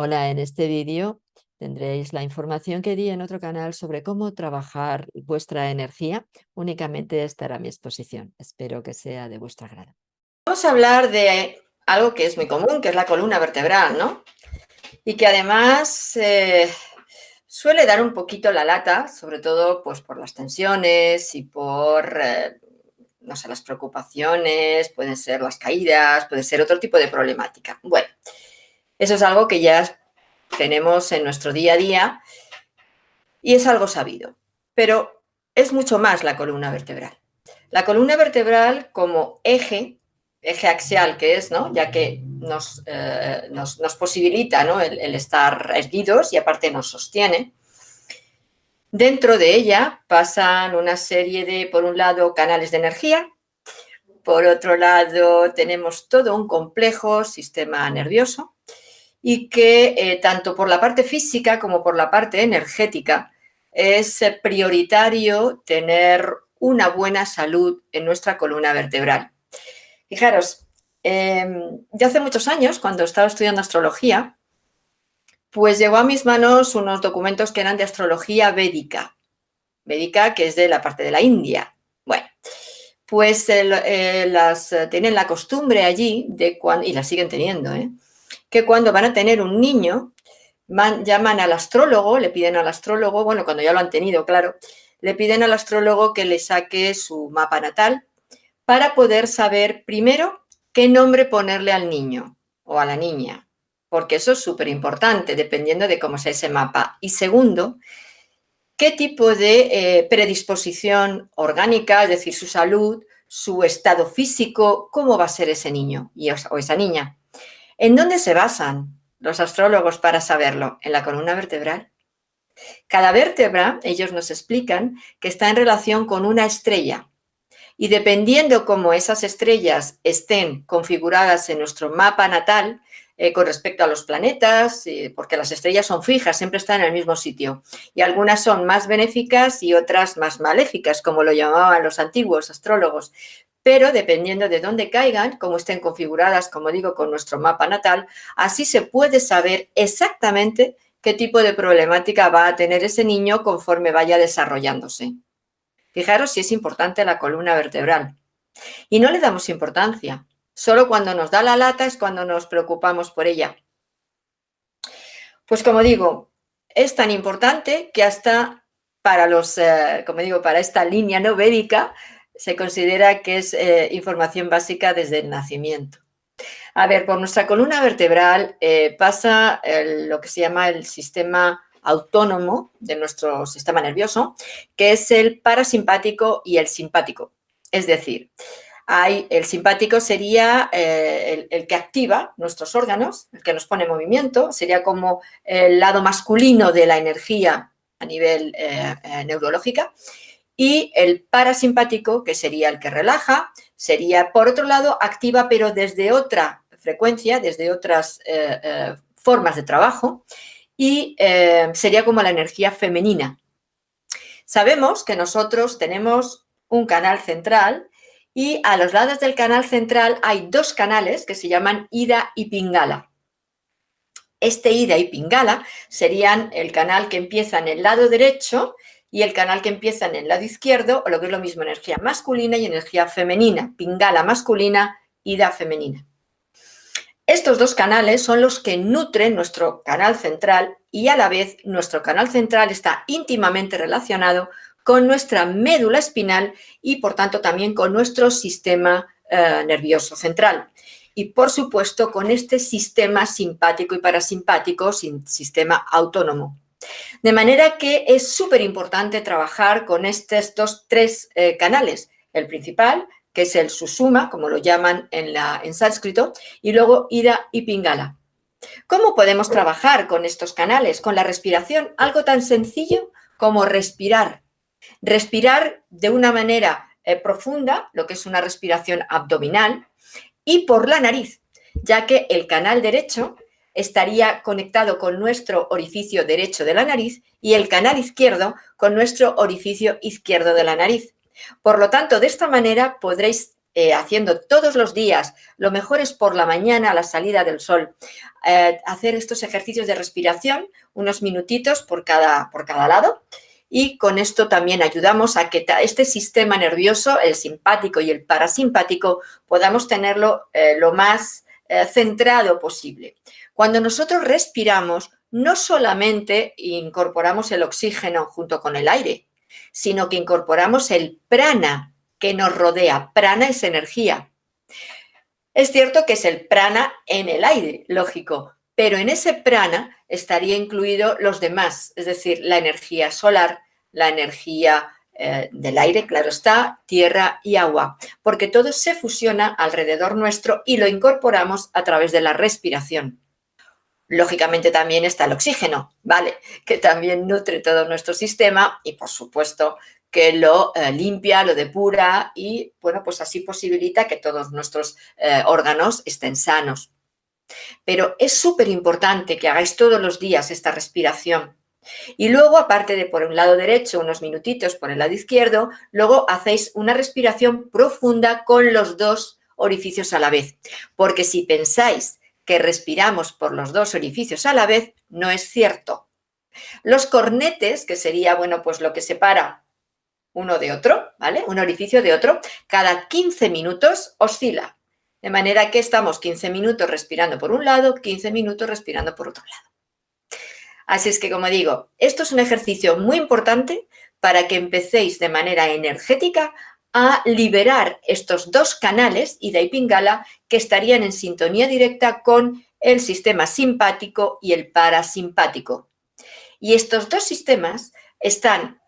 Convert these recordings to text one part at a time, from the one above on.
Hola, en este vídeo tendréis la información que di en otro canal sobre cómo trabajar vuestra energía. Únicamente estará a mi exposición. Espero que sea de vuestro agrado. Vamos a hablar de algo que es muy común, que es la columna vertebral, ¿no? Y que además suele dar un poquito la lata, sobre todo pues, por las tensiones y por, no sé, las preocupaciones, pueden ser las caídas, puede ser otro tipo de problemática. Bueno, eso es algo que ya tenemos en nuestro día a día y es algo sabido, pero es mucho más la columna vertebral. La columna vertebral como eje axial que es, ¿no? Ya que nos posibilita, ¿no? el estar erguidos y aparte nos sostiene. Dentro de ella pasan una serie de, por un lado, canales de energía, por otro lado tenemos todo un complejo sistema nervioso y que tanto por la parte física como por la parte energética es prioritario tener una buena salud en nuestra columna vertebral. Fijaros, ya hace muchos años, cuando estaba estudiando astrología, pues llegó a mis manos unos documentos que eran de astrología védica, que es de la parte de la India. Bueno, pues tienen la costumbre allí, y la siguen teniendo, que cuando van a tener un niño, llaman al astrólogo, le piden al astrólogo, bueno, cuando ya lo han tenido, claro, le piden al astrólogo que le saque su mapa natal para poder saber, primero, qué nombre ponerle al niño o a la niña, porque eso es súper importante, dependiendo de cómo sea ese mapa. Y segundo, qué tipo de predisposición orgánica, es decir, su salud, su estado físico, cómo va a ser ese niño o esa niña. ¿En dónde se basan los astrólogos para saberlo? En la columna vertebral. Cada vértebra, ellos nos explican, que está en relación con una estrella. Y dependiendo cómo esas estrellas estén configuradas en nuestro mapa natal, con respecto a los planetas, porque las estrellas son fijas, siempre están en el mismo sitio. Y algunas son más benéficas y otras más maléficas, como lo llamaban los antiguos astrólogos. Pero dependiendo de dónde caigan, cómo estén configuradas, como digo, con nuestro mapa natal, así se puede saber exactamente qué tipo de problemática va a tener ese niño conforme vaya desarrollándose. Fijaros si es importante la columna vertebral. Y no le damos importancia. Solo cuando nos da la lata es cuando nos preocupamos por ella. Pues como digo, es tan importante que hasta para como digo, para esta línea no védica, se considera que es información básica desde el nacimiento. A ver, por nuestra columna vertebral pasa lo que se llama el sistema autónomo de nuestro sistema nervioso, que es el parasimpático y el simpático. Es decir, el simpático sería el que activa nuestros órganos, el que nos pone en movimiento, sería como el lado masculino de la energía a nivel neurológica, y el parasimpático, que sería el que relaja, sería, por otro lado, activa, pero desde otra frecuencia, desde otras formas de trabajo, y sería como la energía femenina. Sabemos que nosotros tenemos un canal central y a los lados del canal central hay dos canales que se llaman Ida y Pingala. Este Ida y Pingala serían el canal que empieza en el lado derecho y el canal que empieza en el lado izquierdo, o lo que es lo mismo, energía masculina y energía femenina. Pingala masculina, Ida femenina. Estos dos canales son los que nutren nuestro canal central y a la vez nuestro canal central está íntimamente relacionado con nuestra médula espinal y por tanto también con nuestro sistema nervioso central. Y por supuesto con este sistema simpático y parasimpático, sistema autónomo. De manera que es súper importante trabajar con estos tres canales. El principal, que es el Sushumna, como lo llaman en sánscrito, y luego Ida y Pingala. ¿Cómo podemos trabajar con estos canales? Con la respiración, algo tan sencillo como respirar. Respirar de una manera profunda, lo que es una respiración abdominal, y por la nariz, ya que el canal derecho estaría conectado con nuestro orificio derecho de la nariz y el canal izquierdo con nuestro orificio izquierdo de la nariz. Por lo tanto, de esta manera podréis haciendo todos los días, lo mejor es por la mañana a la salida del sol, hacer estos ejercicios de respiración, unos minutitos por cada lado, y con esto también ayudamos a que este sistema nervioso, el simpático y el parasimpático, podamos tenerlo lo más centrado posible. Cuando nosotros respiramos, no solamente incorporamos el oxígeno junto con el aire, sino que incorporamos el prana que nos rodea. Prana es energía. Es cierto que es el prana en el aire, lógico, pero en ese prana estaría incluido los demás, es decir, la energía solar, la energía del aire, claro está, tierra y agua, porque todo se fusiona alrededor nuestro y lo incorporamos a través de la respiración. Lógicamente también está el oxígeno, ¿vale? Que también nutre todo nuestro sistema y, por supuesto, que lo limpia, lo depura y, bueno, pues así posibilita que todos nuestros órganos estén sanos. Pero es súper importante que hagáis todos los días esta respiración. Y luego, aparte de por un lado derecho, unos minutitos por el lado izquierdo, luego hacéis una respiración profunda con los dos orificios a la vez. Porque si pensáis que respiramos por los dos orificios a la vez, no es cierto. Los cornetes, que sería, bueno, pues lo que separa uno de otro, ¿vale? Un orificio de otro, cada 15 minutos oscila. De manera que estamos 15 minutos respirando por un lado, 15 minutos respirando por otro lado. Así es que, como digo, esto es un ejercicio muy importante para que empecéis de manera energética a liberar estos dos canales, Ida y Pingala, que estarían en sintonía directa con el sistema simpático y el parasimpático. Y estos dos sistemas están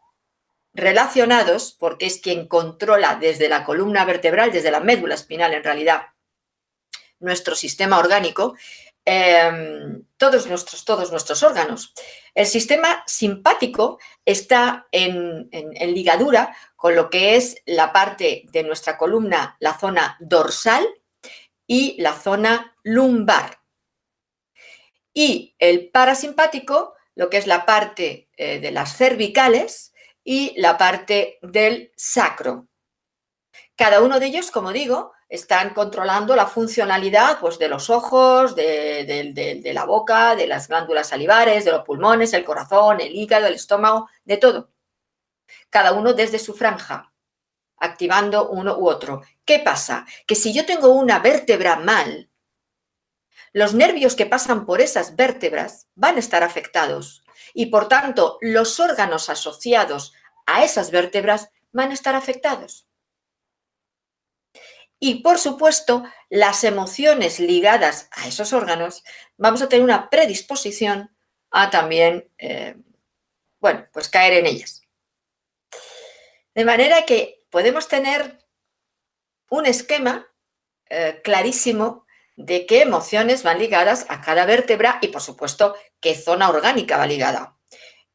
relacionados porque es quien controla desde la columna vertebral, desde la médula espinal en realidad, nuestro sistema orgánico, todos nuestros órganos. El sistema simpático está en ligadura con lo que es la parte de nuestra columna, la zona dorsal y la zona lumbar. Y el parasimpático, lo que es la parte de las cervicales y la parte del sacro. Cada uno de ellos, como digo, están controlando la funcionalidad pues, de los ojos, de la boca, de las glándulas salivares, de los pulmones, el corazón, el hígado, el estómago, de todo. Cada uno desde su franja, activando uno u otro. ¿Qué pasa? Que si yo tengo una vértebra mal, los nervios que pasan por esas vértebras van a estar afectados y, por tanto, los órganos asociados a esas vértebras van a estar afectados. Y, por supuesto, las emociones ligadas a esos órganos, vamos a tener una predisposición a también, bueno, pues caer en ellas. De manera que podemos tener un esquema clarísimo de qué emociones van ligadas a cada vértebra y, por supuesto, qué zona orgánica va ligada.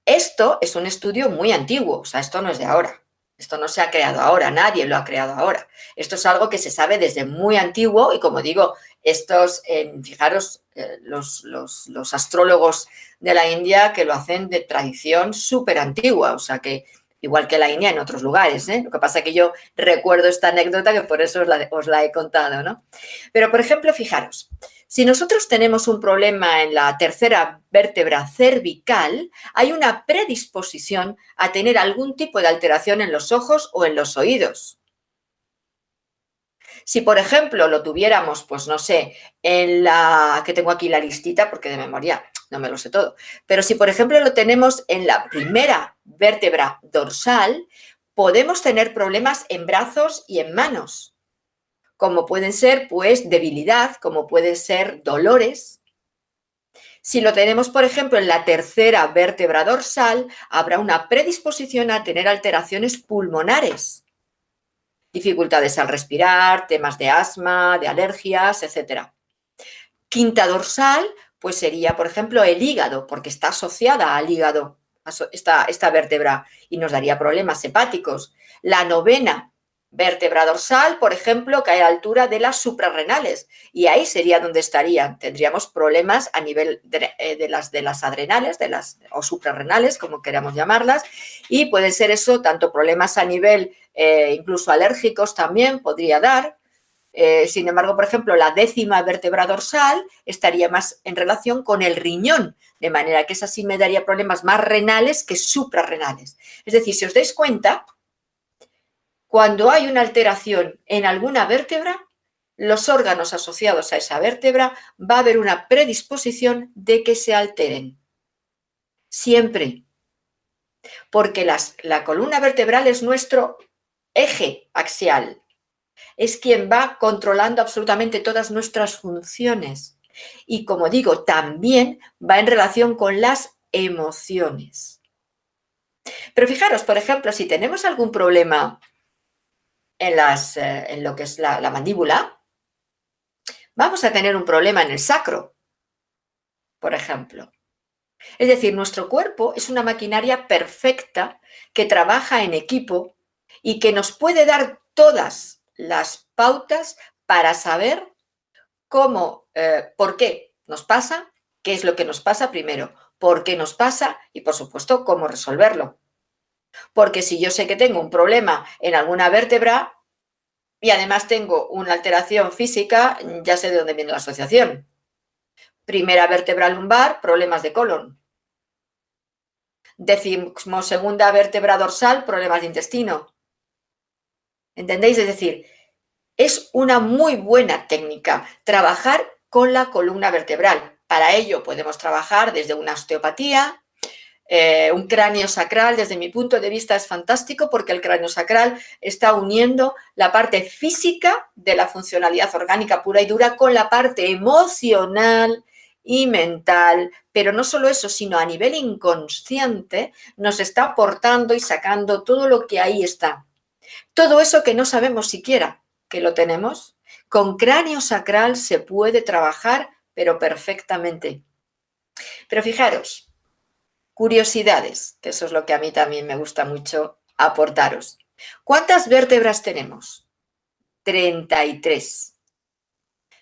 Esto es un estudio muy antiguo, o sea, esto no es de ahora. Esto no se ha creado ahora, nadie lo ha creado ahora. Esto es algo que se sabe desde muy antiguo y, como digo, estos, fijaros, los astrólogos de la India que lo hacen de tradición súper antigua, o sea que igual que la India en otros lugares, ¿eh? Lo que pasa es que yo recuerdo esta anécdota que por eso os la he contado, ¿no? Pero, por ejemplo, fijaros, si nosotros tenemos un problema en la tercera vértebra cervical, hay una predisposición a tener algún tipo de alteración en los ojos o en los oídos. Si, por ejemplo, lo tuviéramos, pues no sé, en la que tengo aquí la listita, porque de memoria no me lo sé todo, pero si, por ejemplo, lo tenemos en la primera vértebra dorsal, podemos tener problemas en brazos y en manos, como pueden ser, pues, debilidad, como pueden ser dolores. Si lo tenemos, por ejemplo, en la tercera vértebra dorsal, habrá una predisposición a tener alteraciones pulmonares, dificultades al respirar, temas de asma, de alergias, etc. Quinta dorsal, pues sería, por ejemplo, el hígado, porque está asociada al hígado esta vértebra y nos daría problemas hepáticos. La novena vértebra dorsal, por ejemplo, cae a la altura de las suprarrenales y ahí sería donde estarían. Tendríamos problemas a nivel de las adrenales o suprarrenales, como queramos llamarlas, y puede ser eso, tanto problemas a nivel incluso alérgicos también podría dar, Sin embargo, por ejemplo, la 10ª vértebra dorsal estaría más en relación con el riñón, de manera que esa sí me daría problemas más renales que suprarrenales. Es decir, si os dais cuenta, cuando hay una alteración en alguna vértebra, los órganos asociados a esa vértebra va a haber una predisposición de que se alteren. Siempre. Porque la columna vertebral es nuestro eje axial. Es quien va controlando absolutamente todas nuestras funciones. Y como digo, también va en relación con las emociones. Pero fijaros, por ejemplo, si tenemos algún problema en lo que es la mandíbula, vamos a tener un problema en el sacro, por ejemplo. Es decir, nuestro cuerpo es una maquinaria perfecta que trabaja en equipo y que nos puede dar todas las pautas para saber cómo, por qué nos pasa, qué es lo que nos pasa primero, por qué nos pasa y, por supuesto, cómo resolverlo. Porque si yo sé que tengo un problema en alguna vértebra y además tengo una alteración física, ya sé de dónde viene la asociación. Primera vértebra lumbar, problemas de colon. 12ª vértebra dorsal, problemas de intestino. ¿Entendéis? Es decir, es una muy buena técnica trabajar con la columna vertebral. Para ello podemos trabajar desde una osteopatía, un cráneo sacral, desde mi punto de vista es fantástico porque el cráneo sacral está uniendo la parte física de la funcionalidad orgánica pura y dura con la parte emocional y mental, pero no solo eso, sino a nivel inconsciente nos está aportando y sacando todo lo que ahí está. Todo eso que no sabemos siquiera que lo tenemos, con cráneo sacral se puede trabajar, pero perfectamente. Pero fijaros, curiosidades, que eso es lo que a mí también me gusta mucho aportaros. ¿Cuántas vértebras tenemos? 33.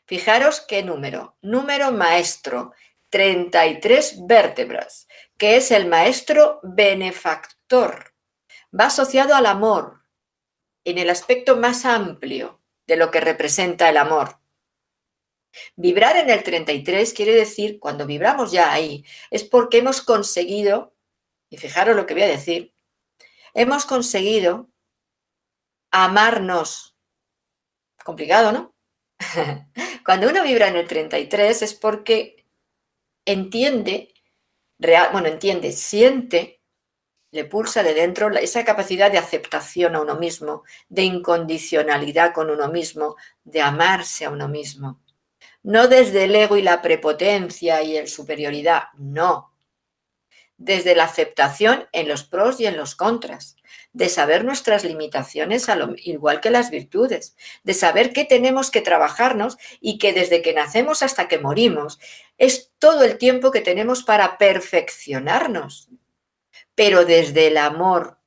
Fijaros qué número. Número maestro. 33 vértebras, que es el maestro benefactor. Va asociado al amor, en el aspecto más amplio de lo que representa el amor. Vibrar en el 33 quiere decir, cuando vibramos ya ahí, es porque hemos conseguido, y fijaros lo que voy a decir, hemos conseguido amarnos. Complicado, ¿no? Cuando uno vibra en el 33 es porque entiende, siente, le pulsa de dentro esa capacidad de aceptación a uno mismo, de incondicionalidad con uno mismo, de amarse a uno mismo. No desde el ego y la prepotencia y el superioridad, no. Desde la aceptación en los pros y en los contras, de saber nuestras limitaciones igual que las virtudes, de saber qué tenemos que trabajarnos y que desde que nacemos hasta que morimos es todo el tiempo que tenemos para perfeccionarnos, pero desde el amor.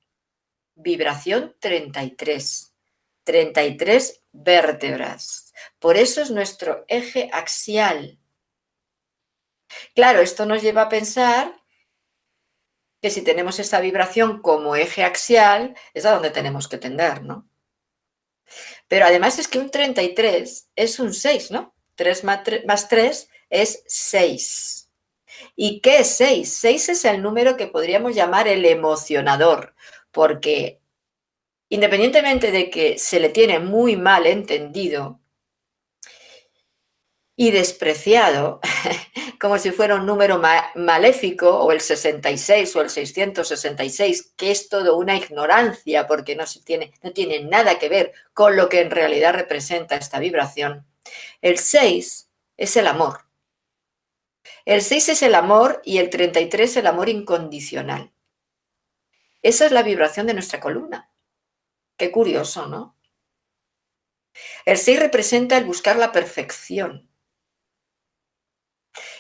Vibración 33. 33 vértebras. Por eso es nuestro eje axial. Claro, esto nos lleva a pensar que si tenemos esa vibración como eje axial, es a donde tenemos que tender, ¿no? Pero además es que un 33 es un 6, ¿no? 3 más 3 es 6. ¿Y qué es 6? 6 es el número que podríamos llamar el emocionador, porque independientemente de que se le tiene muy mal entendido y despreciado, como si fuera un número maléfico, o el 66 o el 666, que es todo una ignorancia porque no tiene nada que ver con lo que en realidad representa esta vibración. El 6 es el amor. El 6 es el amor y el 33 el amor incondicional. Esa es la vibración de nuestra columna. Qué curioso, ¿no? El 6 representa el buscar la perfección.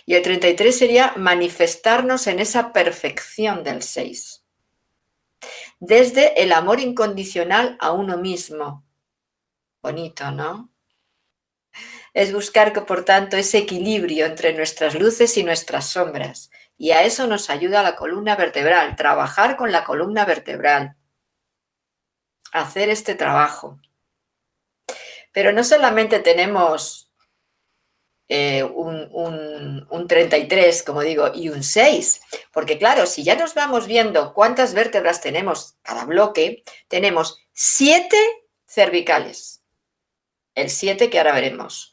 Y el 33 sería manifestarnos en esa perfección del 6. Desde el amor incondicional a uno mismo. Bonito, ¿no? Es buscar, por tanto, ese equilibrio entre nuestras luces y nuestras sombras. Y a eso nos ayuda la columna vertebral, trabajar con la columna vertebral. Hacer este trabajo. Pero no solamente tenemos un 33, como digo, y un 6, porque claro, si ya nos vamos viendo cuántas vértebras tenemos cada bloque, tenemos 7 cervicales, el 7 que ahora veremos,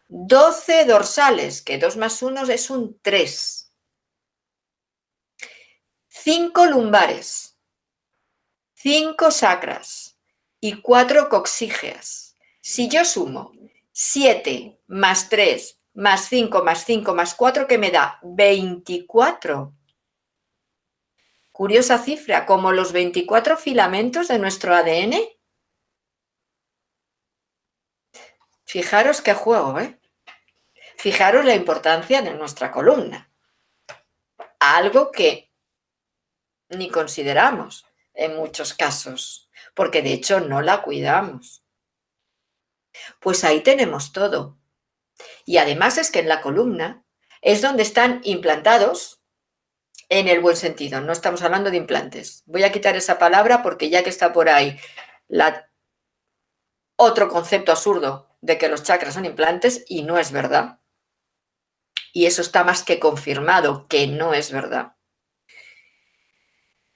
12 dorsales, que 2 más 1 es un 3, 5 lumbares, 5 sacras y 4 coxígeas. Si yo sumo 7 más 3 más 5 más 5 más 4, que me da 24. Curiosa cifra, como los 24 filamentos de nuestro ADN. Fijaros qué juego, ¿eh? Fijaros la importancia de nuestra columna. Algo que ni consideramos en muchos casos, porque de hecho no la cuidamos. Pues ahí tenemos todo. Y además es que en la columna es donde están implantados, en el buen sentido, no estamos hablando de implantes. Voy a quitar esa palabra porque ya que está por ahí otro concepto absurdo de que los chakras son implantes, y no es verdad. Y eso está más que confirmado que no es verdad.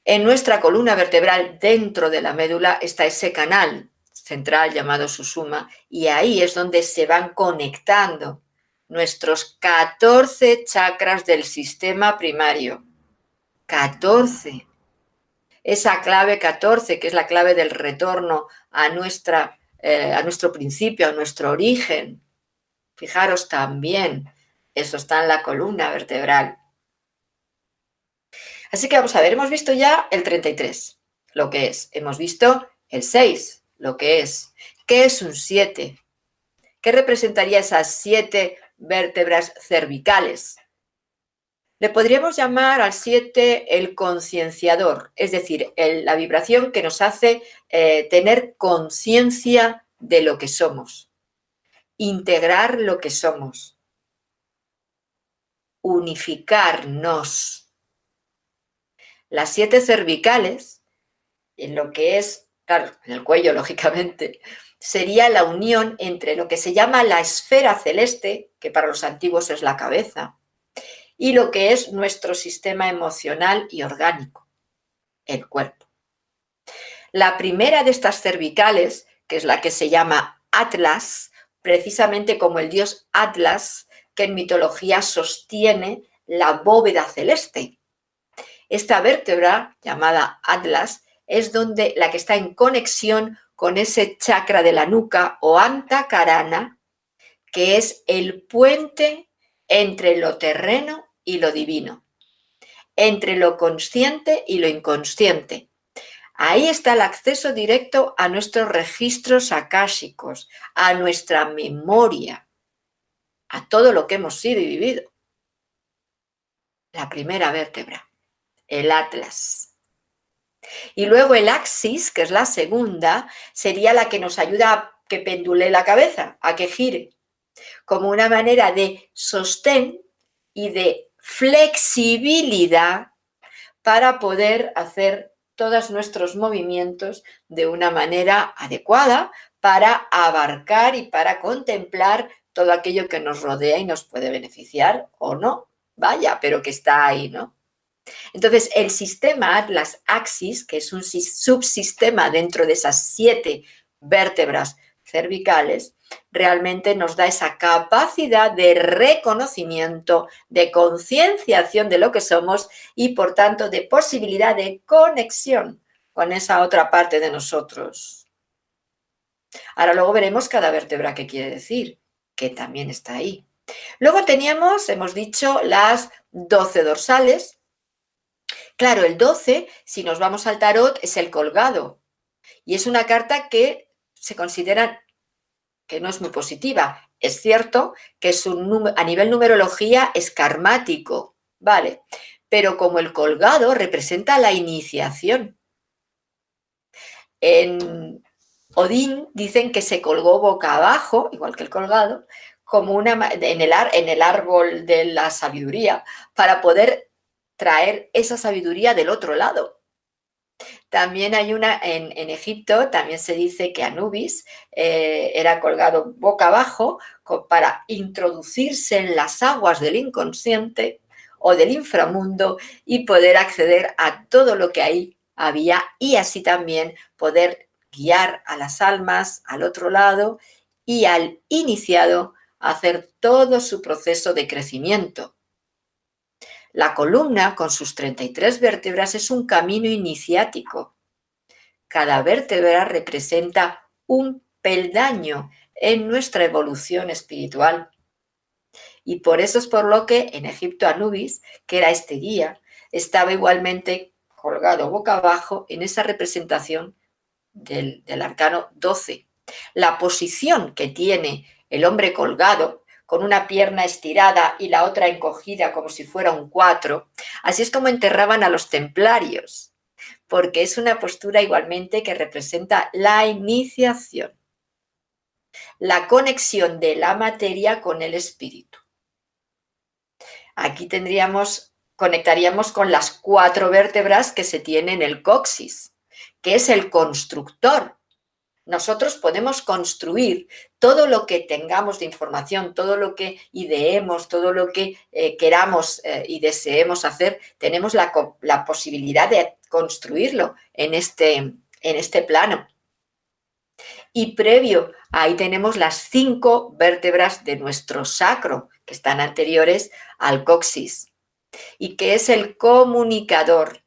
En nuestra columna vertebral, dentro de la médula, está ese canal central llamado susuma, y ahí es donde se van conectando nuestros 14 chakras del sistema primario. 14. Esa clave 14, que es la clave del retorno a nuestro principio, a nuestro origen. Fijaros también, eso está en la columna vertebral. Así que vamos a ver, hemos visto ya el 33, lo que es. Hemos visto el 6, lo que es. ¿Qué es un 7? ¿Qué representaría esas 7 vértebras cervicales? Le podríamos llamar al 7 el concienciador, es decir, la vibración que nos hace tener conciencia de lo que somos, integrar lo que somos, unificarnos. Las 7 cervicales, en lo que es, claro, en el cuello, lógicamente, sería la unión entre lo que se llama la esfera celeste, que para los antiguos es la cabeza, y lo que es nuestro sistema emocional y orgánico, el cuerpo. La primera de estas cervicales, que es la que se llama Atlas, precisamente como el dios Atlas, que en mitología sostiene la bóveda celeste. Esta vértebra, llamada Atlas, es la que está en conexión con ese chakra de la nuca o Antakarana, que es el puente entre lo terreno y lo divino, entre lo consciente y lo inconsciente. Ahí está el acceso directo a nuestros registros akáshicos, a nuestra memoria, a todo lo que hemos sido y vivido. La primera vértebra, el Atlas. Y luego el axis, que es la segunda, sería la que nos ayuda a que pendule la cabeza, a que gire, como una manera de sostén y de flexibilidad para poder hacer todos nuestros movimientos de una manera adecuada para abarcar y para contemplar todo aquello que nos rodea y nos puede beneficiar o no. Vaya, pero que está ahí, ¿no? Entonces, el sistema Atlas Axis, que es un subsistema dentro de esas 7 vértebras cervicales, realmente nos da esa capacidad de reconocimiento, de concienciación de lo que somos y, por tanto, de posibilidad de conexión con esa otra parte de nosotros. Ahora luego veremos cada vértebra qué quiere decir, que también está ahí. Luego teníamos, hemos dicho, las 12 dorsales. Claro, el 12, si nos vamos al tarot, es el colgado. Y es una carta que se considera que no es muy positiva. Es cierto que a nivel numerología es karmático, ¿vale? Pero como el colgado representa la iniciación. En Odín dicen que se colgó boca abajo, igual que el colgado, como en el árbol de la sabiduría, para poder traer esa sabiduría del otro lado. También hay una, en Egipto, también se dice que Anubis era colgado boca abajo para introducirse en las aguas del inconsciente o del inframundo y poder acceder a todo lo que ahí había y así también poder guiar a las almas al otro lado y al iniciado a hacer todo su proceso de crecimiento. La columna, con sus 33 vértebras, es un camino iniciático. Cada vértebra representa un peldaño en nuestra evolución espiritual. Y por eso es por lo que en Egipto Anubis, que era este guía, estaba igualmente colgado boca abajo en esa representación del arcano 12. La posición que tiene el hombre colgado, con una pierna estirada y la otra encogida como si fuera un 4, así es como enterraban a los templarios, porque es una postura igualmente que representa la iniciación, la conexión de la materia con el espíritu. Aquí conectaríamos con las 4 vértebras que se tiene en el coxis, que es el constructor. Nosotros podemos construir todo lo que tengamos de información, todo lo que ideemos, todo lo que queramos y deseemos hacer, tenemos la posibilidad de construirlo en este plano. Y previo, ahí tenemos las 5 vértebras de nuestro sacro, que están anteriores al coxis, y que es el comunicador,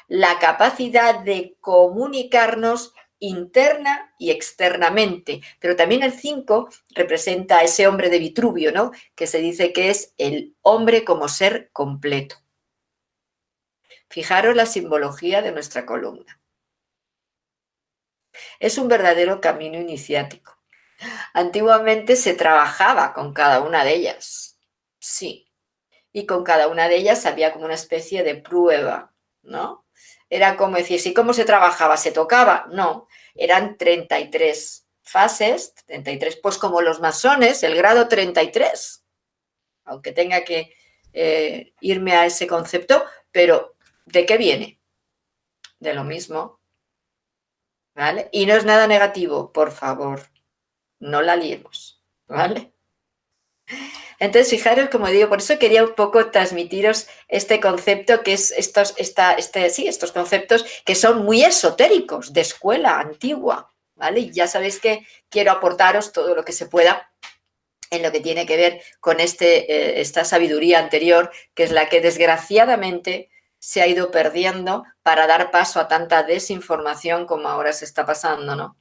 la capacidad de comunicarnos interna y externamente. Pero también el 5 representa a ese hombre de Vitruvio, ¿no? Que se dice que es el hombre como ser completo. Fijaros la simbología de nuestra columna. Es un verdadero camino iniciático. Antiguamente se trabajaba con cada una de ellas, sí, y con cada una de ellas había como una especie de prueba, ¿no? Era como decir, ¿sí cómo se trabajaba? ¿Se tocaba? No, eran 33 fases, 33, pues como los masones, el grado 33, aunque tenga que irme a ese concepto, pero ¿de qué viene? De lo mismo, ¿vale? Y no es nada negativo, por favor, no la liemos, ¿vale? Entonces, fijaros, como digo, por eso quería un poco transmitiros este concepto que es estos conceptos que son muy esotéricos, de escuela antigua, ¿vale? Y ya sabéis que quiero aportaros todo lo que se pueda en lo que tiene que ver con esta sabiduría anterior, que es la que desgraciadamente se ha ido perdiendo para dar paso a tanta desinformación como ahora se está pasando, ¿no?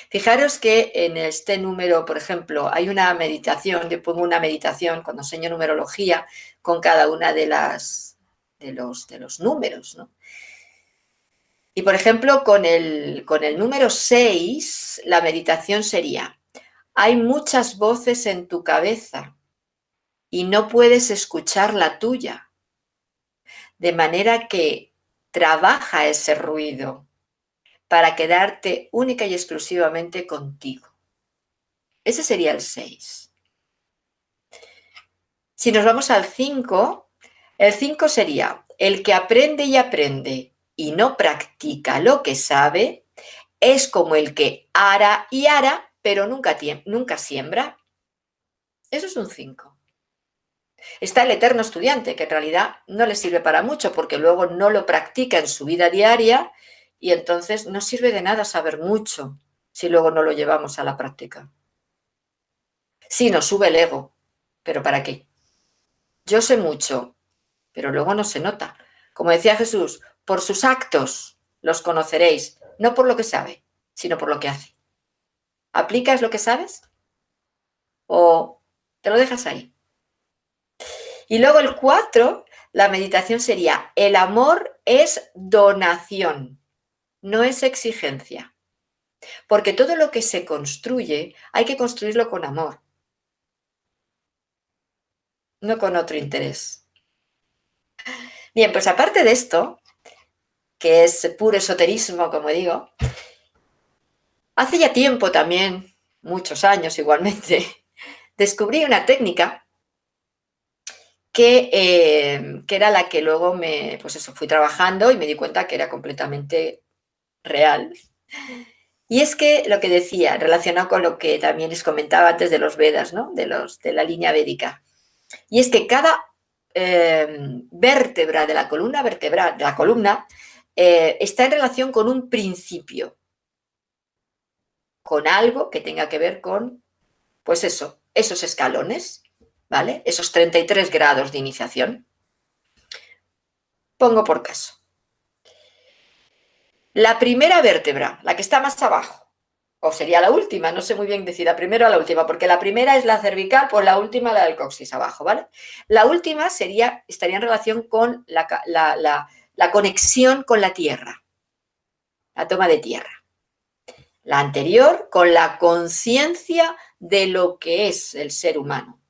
Fijaros que en este número, por ejemplo, hay una meditación, yo pongo una meditación cuando enseño numerología con cada una de los números, ¿no? Y por ejemplo, con el número 6, la meditación sería: hay muchas voces en tu cabeza y no puedes escuchar la tuya, de manera que trabaja ese ruido para quedarte única y exclusivamente contigo. Ese sería el 6. Si nos vamos al 5, el 5 sería: el que aprende y no practica lo que sabe, es como el que ara y ara, pero nunca siembra. Eso es un 5. Está el eterno estudiante, que en realidad no le sirve para mucho porque luego no lo practica en su vida diaria y entonces no sirve de nada saber mucho si luego no lo llevamos a la práctica. Sí, nos sube el ego, pero ¿para qué? Yo sé mucho, pero luego no se nota. Como decía Jesús, por sus actos los conoceréis, no por lo que sabe, sino por lo que hace. ¿Aplicas lo que sabes? ¿O te lo dejas ahí? Y luego el 4, la meditación sería: el amor es donación, no es exigencia. Porque todo lo que se construye hay que construirlo con amor, no con otro interés. Bien, pues aparte de esto, que es puro esoterismo, como digo, hace ya tiempo también, muchos años igualmente, descubrí una técnica que era la que luego pues eso, fui trabajando y me di cuenta que era completamente real. Y es que lo que decía, relacionado con lo que también les comentaba antes de los Vedas, ¿no? De la línea védica, y es que cada vértebra de la columna vertebral, de la columna, está en relación con un principio, con algo que tenga que ver con, pues eso, esos escalones, ¿vale? Esos 33 grados de iniciación. Pongo por caso. La primera vértebra, la que está más abajo, o sería la última, no sé muy bien decir la primera o la última, porque la primera es la cervical, pues la última la del coxis abajo, ¿vale? La última estaría en relación con la conexión con la tierra, la toma de tierra. La anterior con la conciencia de lo que es el ser humano.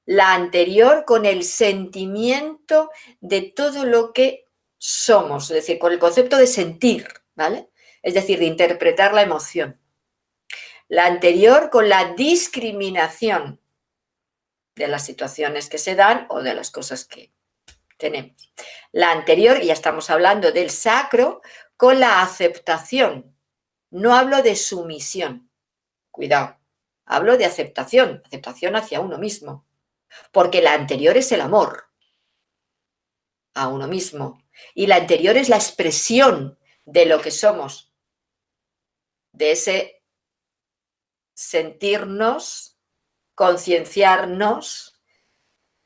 La anterior con el sentimiento de todo lo que somos, es decir, con el concepto de sentir, ¿vale? Es decir, de interpretar la emoción. La anterior con la discriminación de las situaciones que se dan o de las cosas que tenemos. La anterior, ya estamos hablando del sacro, con la aceptación. No hablo de sumisión, cuidado, hablo de aceptación, aceptación hacia uno mismo, porque la anterior es el amor a uno mismo y la anterior es la expresión de lo que somos, de ese sentirnos, concienciarnos,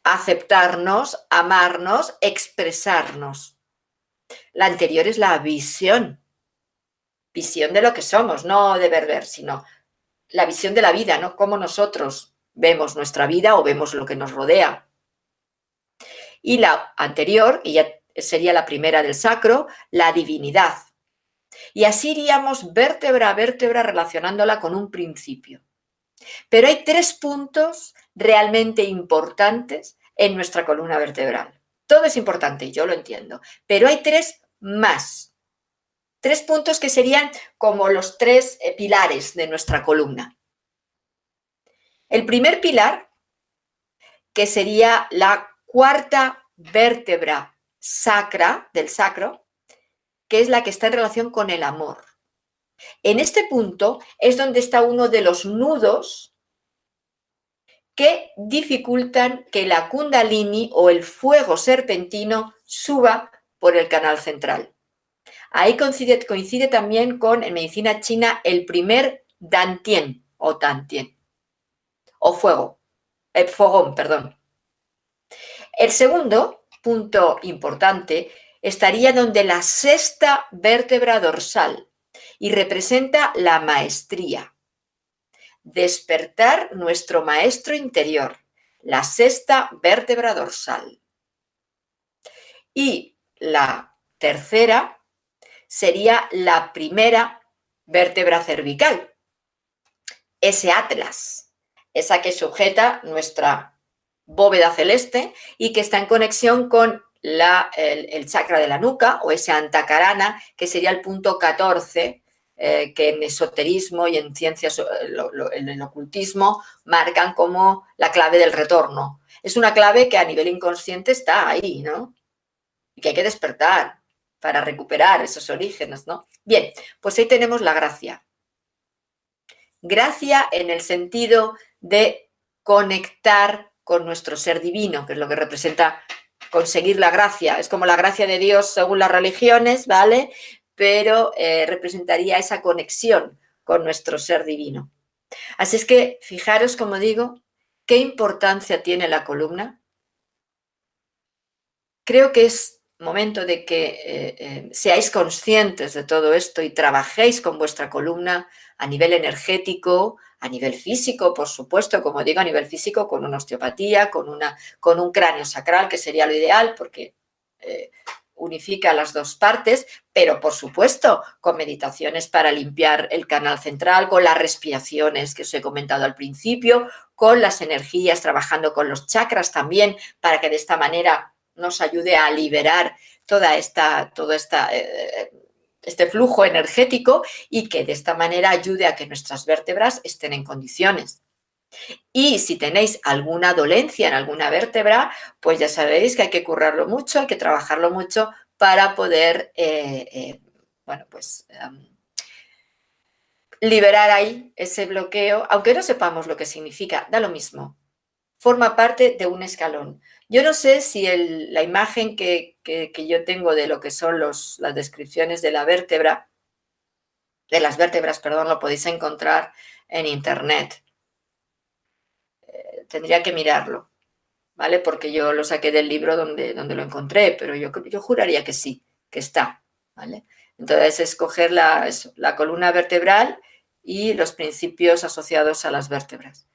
aceptarnos, amarnos, expresarnos. La anterior es la visión de lo que somos, no de ver, sino la visión de la vida, ¿no? Cómo nosotros vemos nuestra vida o vemos lo que nos rodea. Y la anterior, y ya sería la primera del sacro, la divinidad. Y así iríamos vértebra a vértebra relacionándola con un principio. Pero hay 3 puntos realmente importantes en nuestra columna vertebral. Todo es importante, yo lo entiendo, pero hay 3 más. 3 puntos que serían como los 3 pilares de nuestra columna. El primer pilar, que sería la cuarta vértebra sacra, del sacro, que es la que está en relación con el amor. En este punto es donde está uno de los nudos que dificultan que la kundalini o el fuego serpentino suba por el canal central. Ahí coincide también con, en medicina china, el primer dantien o tantien, o fuego, fogón, perdón. El segundo punto importante estaría donde la sexta vértebra dorsal y representa la maestría. Despertar nuestro maestro interior, la sexta vértebra dorsal. Y la tercera sería la primera vértebra cervical, ese atlas, esa que sujeta nuestra bóveda celeste y que está en conexión con el chakra de la nuca o ese antakarana, que sería el punto 14, que en esoterismo y en ciencias, en el ocultismo, marcan como la clave del retorno. Es una clave que a nivel inconsciente está ahí, ¿no? Y que hay que despertar para recuperar esos orígenes, ¿no? Bien, pues ahí tenemos la gracia. Gracia en el sentido de conectar con nuestro ser divino, que es lo que representa conseguir la gracia. Es como la gracia de Dios según las religiones, ¿vale? Pero representaría esa conexión con nuestro ser divino. Así es que, fijaros, como digo, qué importancia tiene la columna. Creo que es momento de que seáis conscientes de todo esto y trabajéis con vuestra columna a nivel energético, a nivel físico, por supuesto, como digo, a nivel físico, con una osteopatía, con un cráneo sacral, que sería lo ideal, porque unifica las dos partes, pero por supuesto con meditaciones para limpiar el canal central, con las respiraciones que os he comentado al principio, con las energías, trabajando con los chakras también, para que de esta manera nos ayude a liberar este flujo energético y que de esta manera ayude a que nuestras vértebras estén en condiciones. Y si tenéis alguna dolencia en alguna vértebra, pues ya sabéis que hay que currarlo mucho, hay que trabajarlo mucho para poder, bueno, pues liberar ahí ese bloqueo, aunque no sepamos lo que significa, da lo mismo, forma parte de un escalón. Yo no sé si la imagen que yo tengo de lo que son las descripciones de la vértebra, de las vértebras, perdón, lo podéis encontrar en internet. Tendría que mirarlo, ¿vale? Porque yo lo saqué del libro donde lo encontré, pero yo juraría que sí, que está, ¿vale? Entonces, escoger la columna vertebral y los principios asociados a las vértebras.